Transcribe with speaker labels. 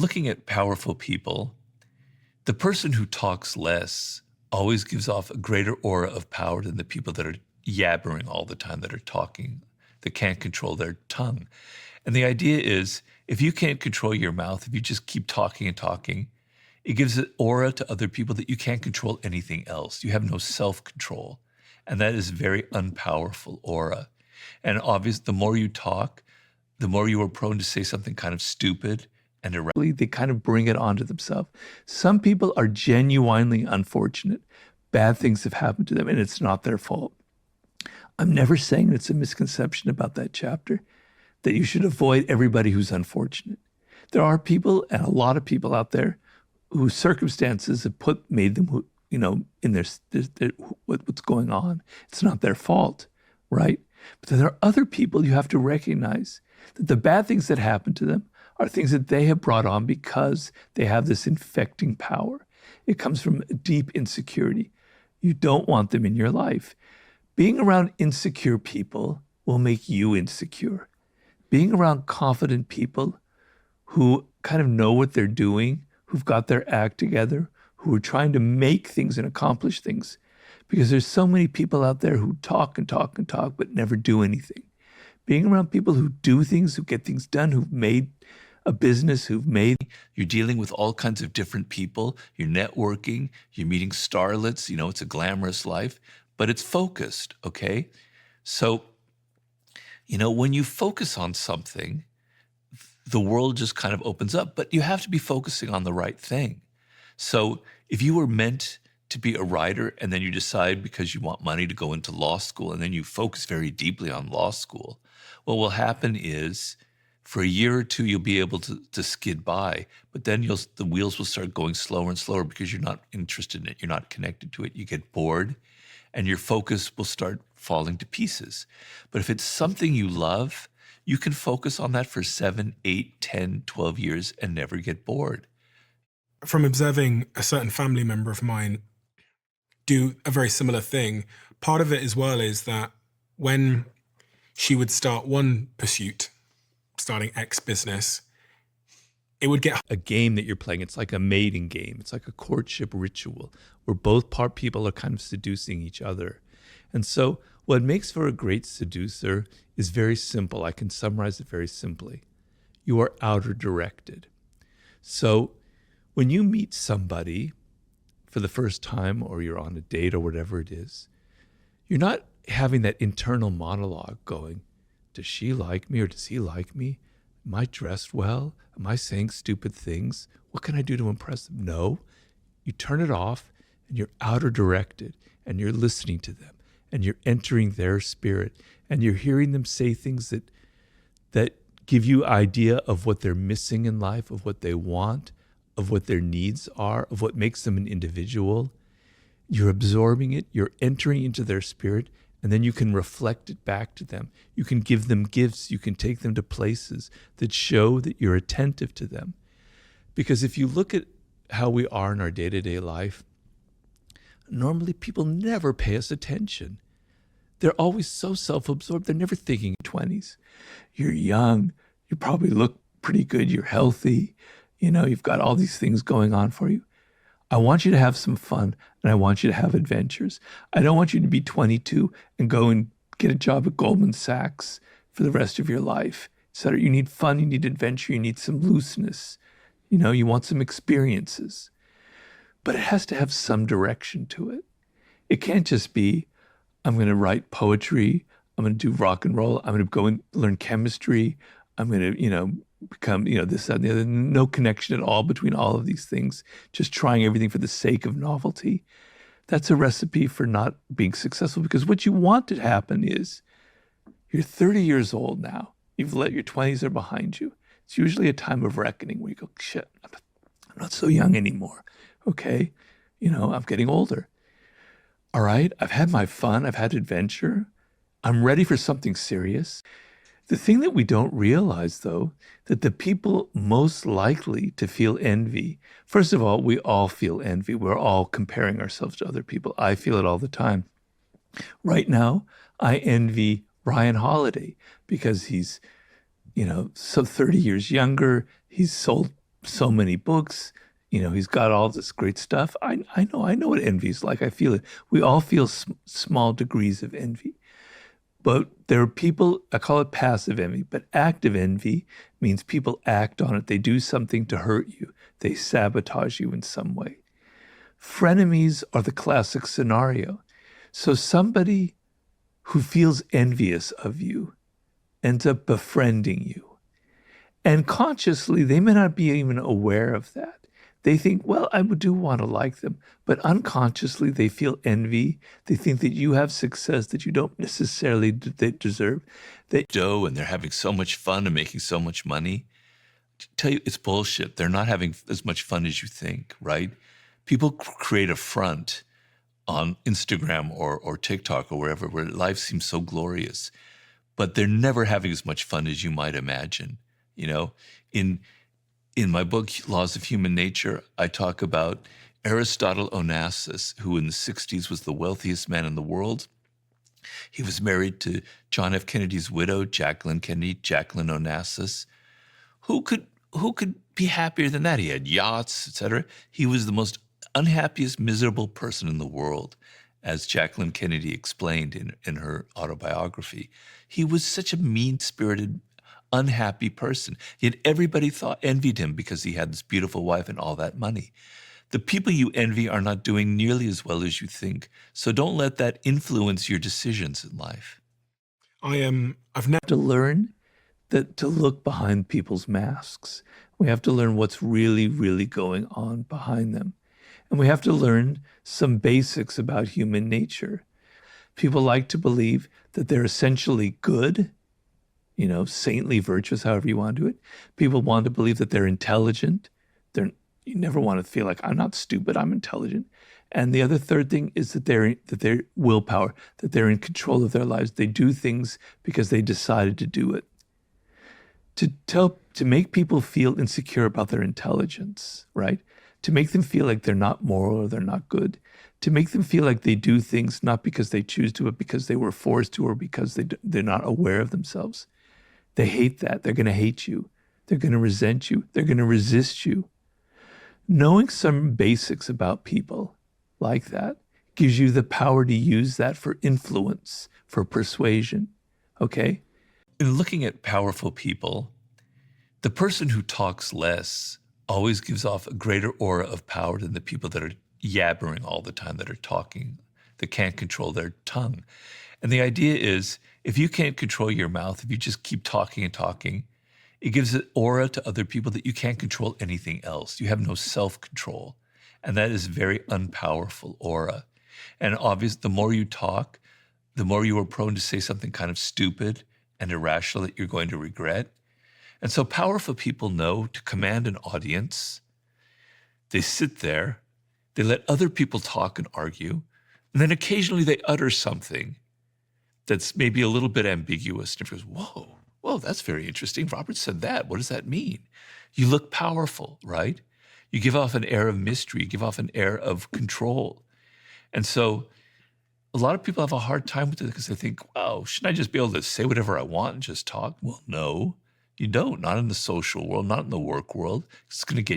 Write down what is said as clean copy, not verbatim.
Speaker 1: when looking at powerful people, the person who talks less always gives off a greater aura of power than the people that are yabbering all the time, that are talking, that can't control their tongue. And the idea is, if you can't control your mouth, if you just keep talking and talking, it gives an aura to other people that you can't control anything else. You have no self-control. And that is a very unpowerful aura. And obviously, the more you talk, the more you are prone to say something kind of stupid and irrelevant. They kind of bring it onto themselves. Some people are genuinely unfortunate. Bad things have happened to them, and it's not their fault. I'm never saying it's a misconception about that chapter, that you should avoid everybody who's unfortunate. There are people, and a lot of people out there, whose circumstances have made them, in their what's going on. It's not their fault, right? But there are other people you have to recognize that the bad things that happen to them are things that they have brought on because they have this infecting power. It comes from a deep insecurity. You don't want them in your life. Being around insecure people will make you insecure. Being around confident people who kind of know what they're doing, who've got their act together, who are trying to make things and accomplish things. Because there's so many people out there who talk and talk and talk, but never do anything. Being around people who do things, who get things done, who've made a business, you're dealing with all kinds of different people, you're networking, you're meeting starlets, it's a glamorous life, but it's focused, okay? So, when you focus on something, the world just kind of opens up, but you have to be focusing on the right thing. So if you were meant to be a writer and then you decide because you want money to go into law school and then you focus very deeply on law school, what will happen is for a year or two, you'll be able to skid by, but then the wheels will start going slower and slower because you're not interested in it. You're not connected to it. You get bored and your focus will start falling to pieces. But if it's something you love, you can focus on that for 7, 8, 10, 12 years and never get bored.
Speaker 2: From observing a certain family member of mine do a very similar thing, part of it as well is that when she would start one pursuit, starting X business, it would get
Speaker 1: a game that you're playing. It's like a mating game. It's like a courtship ritual where both people are kind of seducing each other. And so what makes for a great seducer is very simple. I can summarize it very simply. You are outer directed. So when you meet somebody for the first time or you're on a date or whatever it is, you're not having that internal monologue going, does she like me or does he like me? Am I dressed well? Am I saying stupid things? What can I do to impress them? No, you turn it off and you're outer directed and you're listening to them and you're entering their spirit and you're hearing them say things that give you idea of what they're missing in life, of what they want, of what their needs are, of what makes them an individual. You're absorbing it, you're entering into their spirit, and then you can reflect it back to them. You can give them gifts, you can take them to places that show that you're attentive to them. Because if you look at how we are in our day-to-day life, normally people never pay us attention. They're always so self-absorbed, they're never thinking 20s. You're young, you probably look pretty good, you're healthy, you've got all these things going on for you. I want you to have some fun and I want you to have adventures. I don't want you to be 22 and go and get a job at Goldman Sachs for the rest of your life. So you need fun, you need adventure, you need some looseness. You want some experiences. But it has to have some direction to it. It can't just be, I'm going to write poetry, I'm going to do rock and roll, I'm going to go and learn chemistry, I'm going to, become, this, that, and the other. No connection at all between all of these things. Just trying everything for the sake of novelty. That's a recipe for not being successful, because what you want to happen is you're 30 years old now. You've let your 20s are behind you. It's usually a time of reckoning where you go, shit, I'm not so young anymore. Okay. I'm getting older. All right. I've had my fun. I've had adventure. I'm ready for something serious. The thing that we don't realize, though, that the people most likely to feel envy, first of all, we all feel envy. We're all comparing ourselves to other people. I feel it all the time. Right now, I envy Ryan Holiday because he's, so 30 years younger. He's sold so many books. He's got all this great stuff. I know what envy is like. I feel it. We all feel small degrees of envy. But there are people, I call it passive envy, but active envy means people act on it. They do something to hurt you. They sabotage you in some way. Frenemies are the classic scenario. So somebody who feels envious of you ends up befriending you. And consciously, they may not be even aware of that. They think, well, I do want to like them, but unconsciously they feel envy. They think that you have success that you don't necessarily deserve. They do, and they're having so much fun and making so much money. I tell you, it's bullshit. They're not having as much fun as you think, right? People create a front on Instagram or TikTok or wherever, where life seems so glorious, but they're never having as much fun as you might imagine. In my book, Laws of Human Nature, I talk about Aristotle Onassis, who in the 60s was the wealthiest man in the world. He was married to John F. Kennedy's widow, Jacqueline Kennedy, Jacqueline Onassis. Who could be happier than that? He had yachts, etc. He was the most unhappiest, miserable person in the world, as Jacqueline Kennedy explained in her autobiography. He was such a mean-spirited, unhappy person. Yet everybody envied him because he had this beautiful wife and all that money. The people you envy are not doing nearly as well as you think. So don't let that influence your decisions in life.
Speaker 2: I've never
Speaker 1: to learn that to look behind people's masks. We have to learn what's really, really going on behind them. And we have to learn some basics about human nature. People like to believe that they're essentially good, saintly, virtuous, however you want to do it. People want to believe that they're intelligent. You never want to feel like, I'm not stupid, I'm intelligent. And the other third thing is that they're willpower, that they're in control of their lives. They do things because they decided to do it. To make people feel insecure about their intelligence, right? To make them feel like they're not moral or they're not good. To make them feel like they do things not because they choose to, but because they were forced to or because they're not aware of themselves. They hate that. They're going to hate you. They're going to resent you. They're going to resist you. Knowing some basics about people like that gives you the power to use that for influence, for persuasion, okay? In looking at powerful people, the person who talks less always gives off a greater aura of power than the people that are yabbering all the time, that are talking, that can't control their tongue. And the idea is, if you can't control your mouth, if you just keep talking and talking, it gives an aura to other people that you can't control anything else. You have no self-control. And that is a very unpowerful aura. And obviously, the more you talk, the more you are prone to say something kind of stupid and irrational that you're going to regret. And so powerful people know to command an audience. They sit there, they let other people talk and argue, and then occasionally they utter something that's maybe a little bit ambiguous. And everyone goes, whoa, that's very interesting. Robert said that. What does that mean? You look powerful, right? You give off an air of mystery. You give off an air of control. And so a lot of people have a hard time with it because they think, wow, shouldn't I just be able to say whatever I want and just talk? Well, no, you don't. Not in the social world, not in the work world. It's going to get